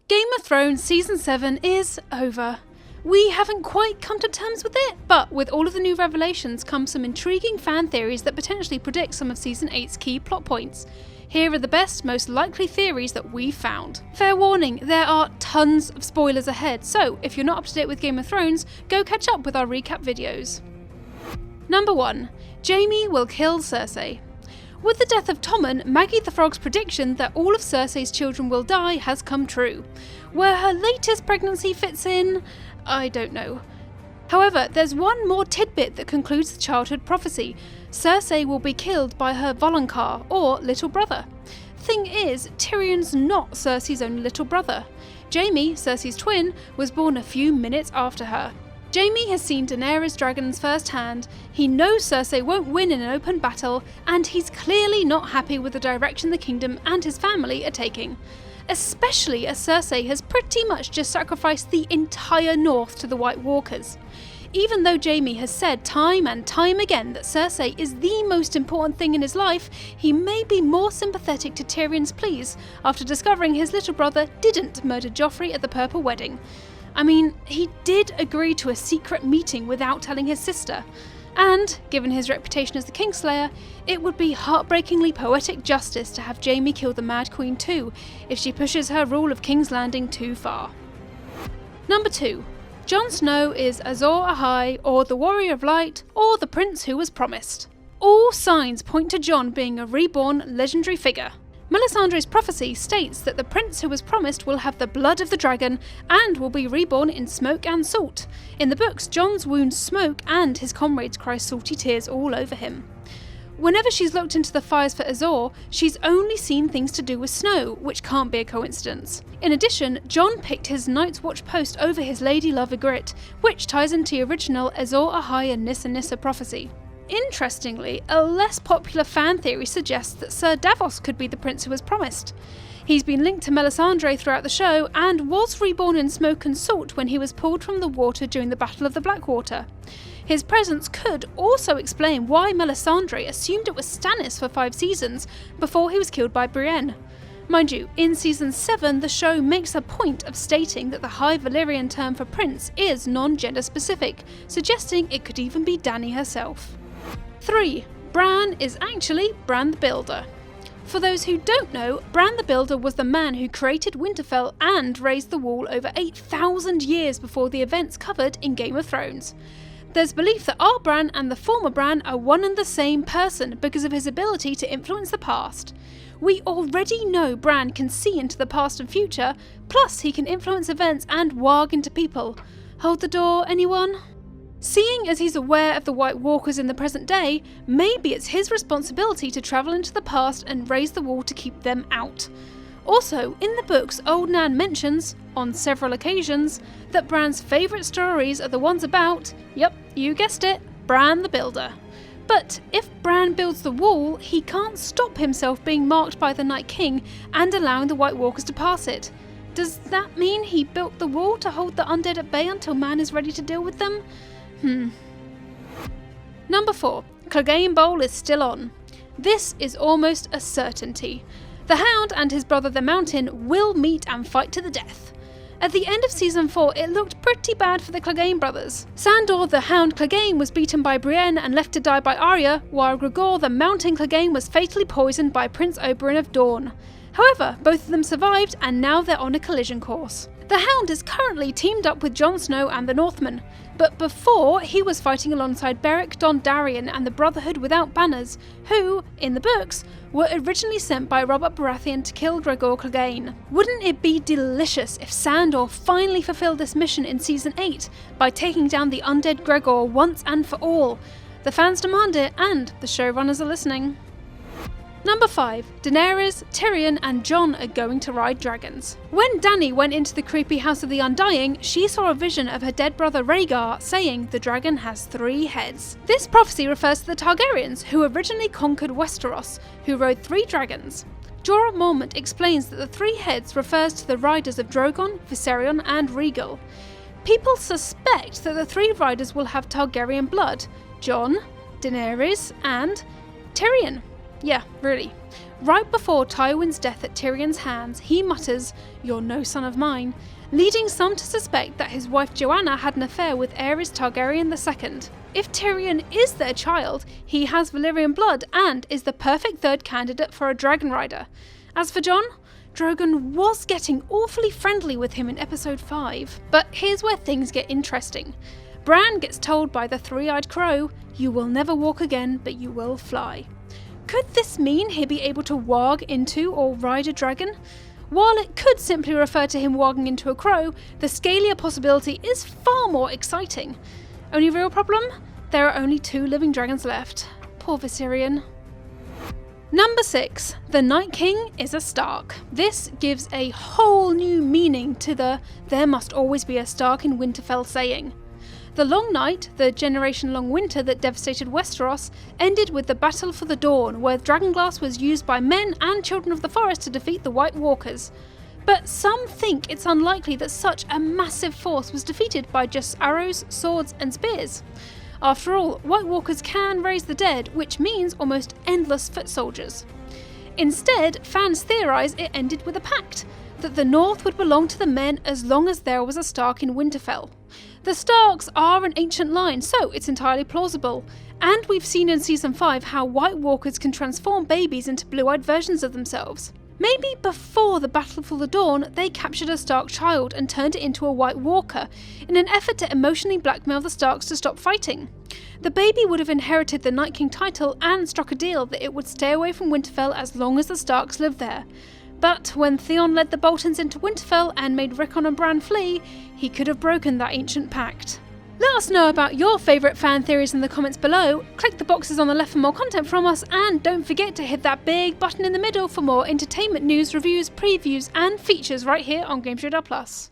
Game of Thrones Season 7 is over. We haven't quite come to terms with it, but with all of the new revelations come some intriguing fan theories that potentially predict some of Season 8's key plot points. Here are the best, most likely theories that we found. Fair warning, there are tons of spoilers ahead, so if you're not up to date with Game of Thrones, go catch up with our recap videos. Number 1. Jaime will kill Cersei. With the death of Tommen, Maggie the Frog's prediction that all of Cersei's children will die has come true. Where her latest pregnancy fits in, I don't know. However, there's one more tidbit that concludes the childhood prophecy. Cersei will be killed by her Voloncar, or little brother. Thing is, Tyrion's not Cersei's only little brother. Jaime, Cersei's twin, was born a few minutes after her. Jaime has seen Daenerys dragons firsthand, he knows Cersei won't win in an open battle, and he's clearly not happy with the direction the kingdom and his family are taking. Especially as Cersei has pretty much just sacrificed the entire North to the White Walkers. Even though Jaime has said time and time again that Cersei is the most important thing in his life, he may be more sympathetic to Tyrion's pleas after discovering his little brother didn't murder Joffrey at the Purple Wedding. I mean, he did agree to a secret meeting without telling his sister, and, given his reputation as the Kingslayer, it would be heartbreakingly poetic justice to have Jaime kill the Mad Queen too, if she pushes her rule of King's Landing too far. Number 2. Jon Snow is Azor Ahai, or the Warrior of Light, or the Prince who was promised. All signs point to Jon being a reborn, legendary figure. Melisandre's prophecy states that the prince who was promised will have the blood of the dragon and will be reborn in smoke and salt. In the books, Jon's wounds smoke and his comrades cry salty tears all over him. Whenever she's looked into the fires for Azor, she's only seen things to do with snow, which can't be a coincidence. In addition, Jon picked his Night's Watch post over his Lady Love Ygritte, which ties into the original Azor Ahai and Nissa Nissa prophecy. Interestingly, a less popular fan theory suggests that Sir Davos could be the prince who was promised. He's been linked to Melisandre throughout the show and was reborn in smoke and salt when he was pulled from the water during the Battle of the Blackwater. His presence could also explain why Melisandre assumed it was Stannis for 5 seasons before he was killed by Brienne. Mind you, in Season 7 the show makes a point of stating that the High Valyrian term for prince is non-gender specific, suggesting it could even be Dany herself. 3. Bran is actually Bran the Builder. For those who don't know, Bran the Builder was the man who created Winterfell and raised the wall over 8,000 years before the events covered in Game of Thrones. There's belief that our Bran and the former Bran are one and the same person because of his ability to influence the past. We already know Bran can see into the past and future, plus he can influence events and warg into people. Hold the door, anyone? Seeing as he's aware of the White Walkers in the present day, maybe it's his responsibility to travel into the past and raise the wall to keep them out. Also, in the books, Old Nan mentions, on several occasions, that Bran's favourite stories are the ones about, yep, you guessed it, Bran the Builder. But if Bran builds the wall, he can't stop himself being marked by the Night King and allowing the White Walkers to pass it. Does that mean he built the wall to hold the undead at bay until man is ready to deal with them? Number 4. Clegane Bowl is still on. This is almost a certainty. The Hound and his brother the Mountain will meet and fight to the death. At the end of Season 4, it looked pretty bad for the Clegane brothers. Sandor the Hound Clegane was beaten by Brienne and left to die by Arya, while Gregor the Mountain Clegane was fatally poisoned by Prince Oberyn of Dorne. However, both of them survived and now they're on a collision course. The Hound is currently teamed up with Jon Snow and the Northmen, but before he was fighting alongside Beric Dondarrion and the Brotherhood Without Banners, who, in the books, were originally sent by Robert Baratheon to kill Gregor Clegane. Wouldn't it be delicious if Sandor finally fulfilled this mission in Season 8 by taking down the undead Gregor once and for all? The fans demand it and the showrunners are listening. Number 5. Daenerys, Tyrion and Jon are going to ride dragons. When Dany went into the creepy House of the Undying, she saw a vision of her dead brother Rhaegar saying the dragon has 3 heads. This prophecy refers to the Targaryens, who originally conquered Westeros, who rode 3 dragons. Jorah Mormont explains that the 3 heads refers to the riders of Drogon, Viserion and Rhaegal. People suspect that the 3 riders will have Targaryen blood: Jon, Daenerys and Tyrion. Yeah, really. Right before Tywin's death at Tyrion's hands, he mutters, "You're no son of mine," leading some to suspect that his wife Joanna had an affair with Daenerys Targaryen II. If Tyrion is their child, he has Valyrian blood and is the perfect third candidate for a dragon rider. As for Jon, Drogon was getting awfully friendly with him in episode 5. But here's where things get interesting. Bran gets told by the three-eyed crow, "You will never walk again, but you will fly." Could this mean he'd be able to warg into or ride a dragon? While it could simply refer to him warging into a crow, the scalier possibility is far more exciting. Only real problem? There are only 2 living dragons left. Poor Viserion. Number 6. The Night King is a Stark. This gives a whole new meaning to the "there must always be a Stark in Winterfell" saying. The long night, the generation-long winter that devastated Westeros, ended with the Battle for the Dawn, where dragonglass was used by men and children of the forest to defeat the White Walkers. But some think it's unlikely that such a massive force was defeated by just arrows, swords, and spears. After all, White Walkers can raise the dead, which means almost endless foot soldiers. Instead, fans theorise it ended with a pact, that the North would belong to the men as long as there was a Stark in Winterfell. The Starks are an ancient line, so it's entirely plausible. And we've seen in Season 5 how White Walkers can transform babies into blue-eyed versions of themselves. Maybe before the Battle for the Dawn, they captured a Stark child and turned it into a White Walker, in an effort to emotionally blackmail the Starks to stop fighting. The baby would have inherited the Night King title and struck a deal that it would stay away from Winterfell as long as the Starks lived there. But when Theon led the Boltons into Winterfell and made Rickon and Bran flee, he could have broken that ancient pact. Let us know about your favourite fan theories in the comments below, click the boxes on the left for more content from us, and don't forget to hit that big button in the middle for more entertainment news, reviews, previews and features right here on Games Radar Plus.